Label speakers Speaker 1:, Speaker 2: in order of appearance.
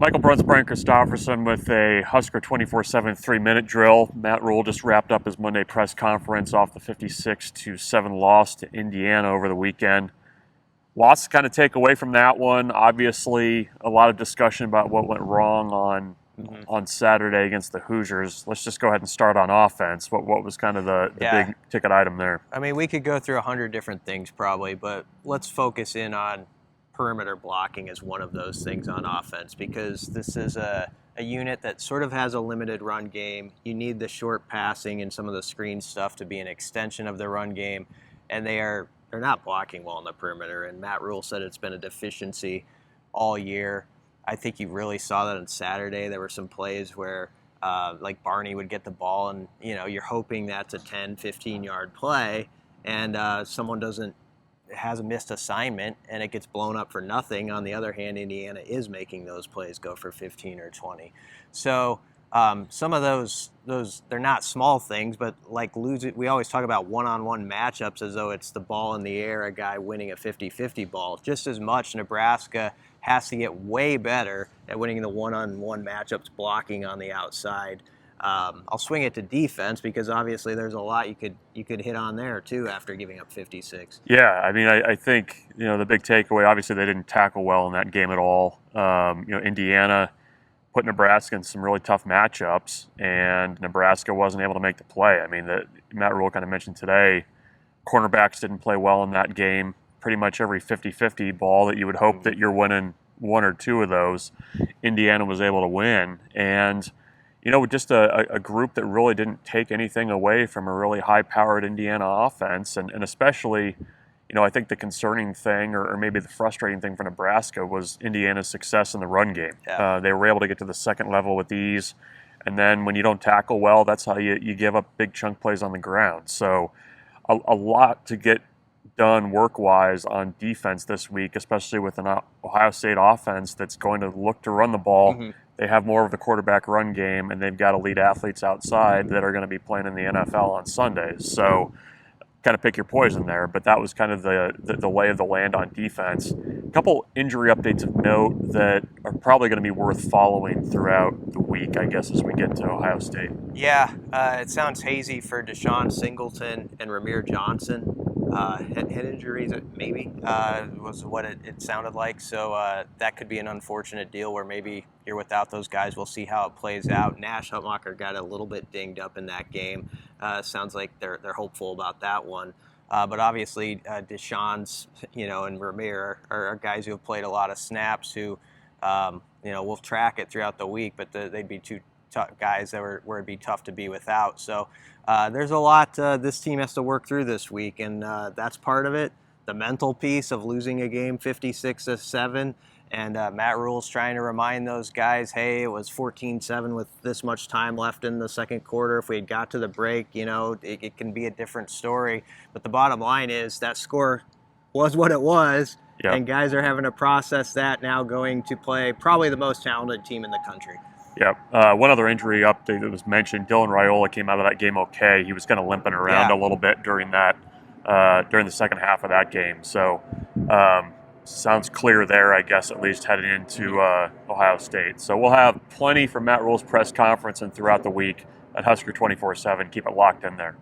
Speaker 1: Michael Bruntz, Brian Christopherson with a Husker247 3-minute drill. Matt Rhule just wrapped up his Monday press conference off the 56-7 loss to Indiana over the weekend. Lots to kind of take away from that one. Obviously, a lot of discussion about what went wrong on Saturday against the Hoosiers. Let's just go ahead and start on offense. What was kind of the big ticket item there?
Speaker 2: I mean, we could go through 100 different things probably, but let's focus in on perimeter blocking as one of those things on offense, because this is a unit that sort of has a limited run game. You need the short passing and some of the screen stuff to be an extension of the run game, and they're not blocking well on the perimeter, and Matt Rhule said it's been a deficiency all year. I think you really saw that on Saturday. There were some plays where like Barney would get the ball, and you're hoping that's a 10, 15-yard play, and someone has a missed assignment and it gets blown up for nothing. On the other hand, Indiana is making those plays go for 15 or 20. So some of those they're not small things, but like we always talk about one-on-one matchups as though it's the ball in the air, a guy winning a 50-50 ball. Just as much, Nebraska has to get way better at winning the one-on-one matchups, blocking on the outside. I'll swing it to defense because obviously there's a lot you could hit on there too after giving up 56.
Speaker 1: Yeah, I mean, I think the big takeaway, obviously they didn't tackle well in that game at all. Indiana put Nebraska in some really tough matchups, and Nebraska wasn't able to make the play. I mean, Matt Rhule kind of mentioned today, cornerbacks didn't play well in that game. Pretty much every 50-50 ball that you would hope that you're winning one or two of those, Indiana was able to win. And just a group that really didn't take anything away from a really high-powered Indiana offense. And especially, I think the concerning thing or maybe the frustrating thing for Nebraska was Indiana's success in the run game.
Speaker 2: Yeah.
Speaker 1: They were able to get to the second level with ease. And then when you don't tackle well, that's how you give up big chunk plays on the ground. So a lot to get done work-wise on defense this week, especially with an Ohio State offense that's going to look to run the ball. Mm-hmm. They have more of the quarterback run game, and they've got elite athletes outside that are going to be playing in the NFL on Sundays. So kind of pick your poison there, but that was kind of the lay of the land on defense. A couple injury updates of note that are probably going to be worth following throughout the week, I guess, as we get to Ohio State.
Speaker 2: Yeah, it sounds hazy for Deshaun Singleton and Ramir Johnson. Head injuries, maybe, was what it sounded like. So that could be an unfortunate deal where maybe you're without those guys. We'll see how it plays out. Nash Hutmacher got a little bit dinged up in that game. Sounds like they're hopeful about that one. But obviously, Deshaun's, and Ramir are guys who have played a lot of snaps who, we'll track it throughout the week, but they'd be two guys that where it'd be tough to be without. So there's a lot this team has to work through this week, and that's part of it. The mental piece of losing a game 56-7, and Matt Rhule's trying to remind those guys, hey, it was 14-7 with this much time left in the second quarter. If we had got to the break, it can be a different story. But the bottom line is that score was what it was,
Speaker 1: yep.
Speaker 2: And guys are having to process that now going to play probably the most talented team in the country.
Speaker 1: Yeah. One other injury update that was mentioned, Dylan Rhule came out of that game okay. He was kind of limping around a little bit during the second half of that game. So sounds clear there, I guess, at least heading into Ohio State. So we'll have plenty from Matt Rhule's press conference and throughout the week at Husker247. Keep it locked in there.